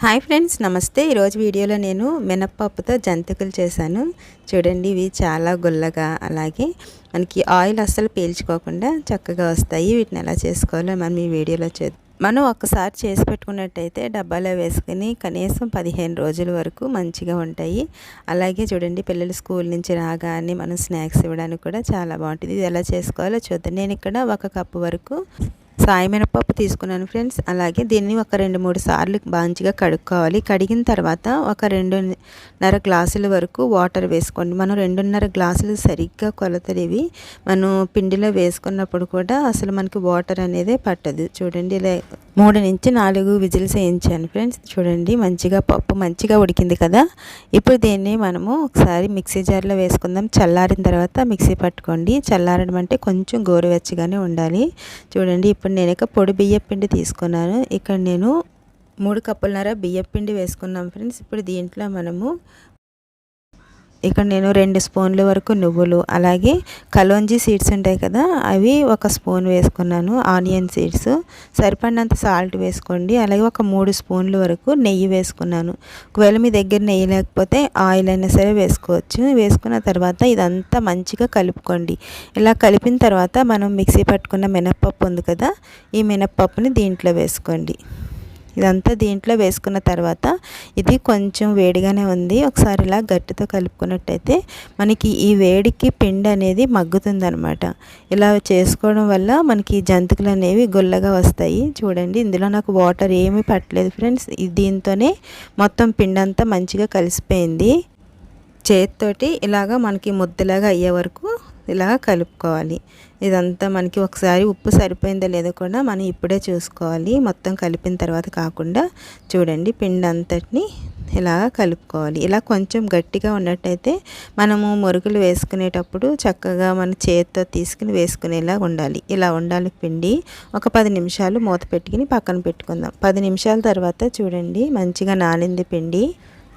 Hi friends, నమస్తే. ఈరోజు వీడియోలో నేను మినప్పప్పుతో జంతికలు చేశాను. చూడండి, ఇవి చాలా గుల్లగా, అలాగే మనకి ఆయిల్ అస్సలు పీల్చుకోకుండా చక్కగా వస్తాయి. వీటిని ఎలా చేసుకోవాలో మనం ఈ వీడియోలో మనం ఒక్కసారి చేసి పెట్టుకున్నట్టయితే డబ్బాలో వేసుకుని కనీసం 15 రోజుల వరకు మంచిగా ఉంటాయి. అలాగే చూడండి, పిల్లలు స్కూల్ నుంచి రాగానే మనం స్నాక్స్ ఇవ్వడానికి కూడా చాలా బాగుంటుంది. ఇది ఎలా చేసుకోవాలో చూద్దాం. నేను ఇక్కడ 1 కప్పు వరకు సాయి మినపప్పు తీసుకున్నాను ఫ్రెండ్స్. అలాగే దీన్ని ఒక 2-3 సార్లు మంచిగా కడుక్కోవాలి. కడిగిన తర్వాత ఒక 2.5 గ్లాసుల వరకు వాటర్ వేసుకోండి. మనం 2.5 గ్లాసులు సరిగ్గా కొలతలు ఇవి. మనం పిండిలో వేసుకున్నప్పుడు కూడా అసలు మనకి వాటర్ అనేది పట్టదు. చూడండి, ఇలా 3 నుంచి 4 విజిల్స్ వేయించాను ఫ్రెండ్స్. చూడండి, పప్పు మంచిగా ఉడికింది కదా. ఇప్పుడు దీన్ని మనము ఒకసారి మిక్సీ జార్లో వేసుకుందాం. చల్లారిన తర్వాత మిక్సీ పట్టుకోండి. చల్లారడం అంటే కొంచెం గోరువెచ్చగానే ఉండాలి. చూడండి, ఇప్పుడు నేను ఇక పొడి బియ్యం పిండి తీసుకున్నాను. ఇక్కడ నేను 3 కప్పులన్నర బియ్యం పిండి వేసుకున్నాం ఫ్రెండ్స్. ఇప్పుడు దీంట్లో మనము ఇక్కడ నేను 2 స్పూన్ల వరకు నువ్వులు, అలాగే కలోంజీ సీడ్స్ ఉంటాయి కదా, అవి 1 స్పూన్ వేసుకున్నాను. ఆనియన్ సీడ్స్ సరిపడినంత సాల్ట్ వేసుకోండి. అలాగే ఒక 3 స్పూన్ల వరకు నెయ్యి వేసుకున్నాను. ఒకవేళ మీ దగ్గర నెయ్యి లేకపోతే ఆయిల్ అయినా సరే వేసుకోవచ్చు. వేసుకున్న తర్వాత ఇదంతా మంచిగా కలుపుకోండి. ఇలా కలిపిన తర్వాత మనం మిక్సీ పట్టుకున్న మినప్పప్పు ఉంది కదా, ఈ మినప్పప్పుని దీంట్లో వేసుకోండి. ఇదంతా దీంట్లో వేసుకున్న తర్వాత ఇది కొంచెం వేడిగానే ఉంది. ఒకసారి ఇలా గట్టితో కలుపుకున్నట్టయితే మనకి ఈ వేడికి పిండి అనేది మగ్గుతుందనమాట. ఇలా చేసుకోవడం వల్ల మనకి జంతికలు అనేవి గుల్లగా వస్తాయి. చూడండి, ఇందులో నాకు వాటర్ ఏమీ పట్టలేదు ఫ్రెండ్స్. దీంతోనే మొత్తం పిండి అంతా మంచిగా కలిసిపోయింది. చేతితోటి ఇలాగా మనకి ముద్దలాగా అయ్యే వరకు ఇలా కలుపుకోవాలి. ఇదంతా మనకి ఒకసారి ఉప్పు సరిపోయిందో లేదో కూడా మనం ఇప్పుడే చూసుకోవాలి. మొత్తం కలిపిన తర్వాత కాకుండా చూడండి, పిండి అంతటిని ఇలా కలుపుకోవాలి. ఇలా కొంచెం గట్టిగా ఉన్నట్టయితే మనము మురుకులు వేసుకునేటప్పుడు చక్కగా మన చేతితో తీసుకుని వేసుకునేలా ఉండాలి. ఇలా ఉండాలి పిండి. ఒక 10 నిమిషాలు మూత పెట్టుకుని పక్కన పెట్టుకుందాం. 10 నిమిషాల తర్వాత చూడండి, మంచిగా నానింది పిండి.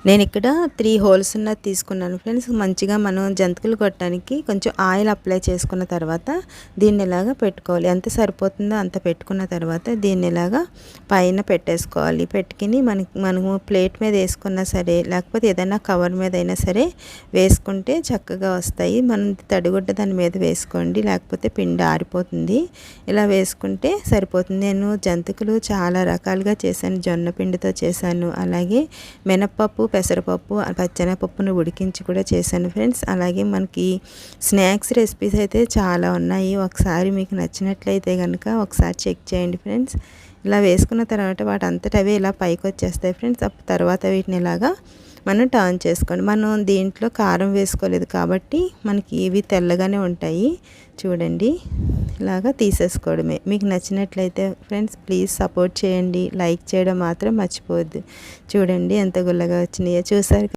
నేను ఇక్కడ 3 హోల్స్ ఉన్నది తీసుకున్నాను ఫ్రెండ్స్. మంచిగా మనం జంతికలు కొట్టడానికి కొంచెం ఆయిల్ అప్లై చేసుకున్న తర్వాత దీన్ని ఇలాగా పెట్టుకోవాలి. ఎంత సరిపోతుందో అంత పెట్టుకున్న తర్వాత దీన్ని ఇలాగా పైన పెట్టేసుకోవాలి. పెట్టుకుని మనము ప్లేట్ మీద వేసుకున్నా సరే, లేకపోతే ఏదైనా కవర్ మీద అయినా సరే వేసుకుంటే చక్కగా వస్తాయి. మనం తడిగుడ్డ దాని మీద వేసుకోండి, లేకపోతే పిండి ఆరిపోతుంది. ఇలా వేసుకుంటే సరిపోతుంది. నేను జంతికలు చాలా రకాలుగా చేశాను. జొన్న పిండితో చేశాను, అలాగే మినప్పప్పు, పెసరపప్పు, పచ్చెనపప్పును ఉడికించి కూడా చేశాను ఫ్రెండ్స్. అలాగే మనకి స్నాక్స్ రెసిపీస్ అయితే చాలా ఉన్నాయి. ఒకసారి మీకు నచ్చినట్లయితే కనుక ఒకసారి చెక్ చేయండి ఫ్రెండ్స్. ఇలా వేసుకున్న తర్వాత వాటి అంతటా అవే ఇలా పైకి వచ్చేస్తాయి ఫ్రెండ్స్. తర్వాత వీటిని ఇలాగా మనం టర్న్ చేసుకోండి. మనం దీంట్లో కారం వేసుకోలేదు కాబట్టి మనకి ఇవి తెల్లగానే ఉంటాయి. చూడండి, ఇలాగా తీసేసుకోవడమే. మీకు నచ్చినట్లయితే ఫ్రెండ్స్ ప్లీజ్ సపోర్ట్ చేయండి. లైక్ చేయడం మాత్రం మర్చిపోవద్దు. చూడండి ఎంత గుల్లగా వచ్చినాయో చూసారు.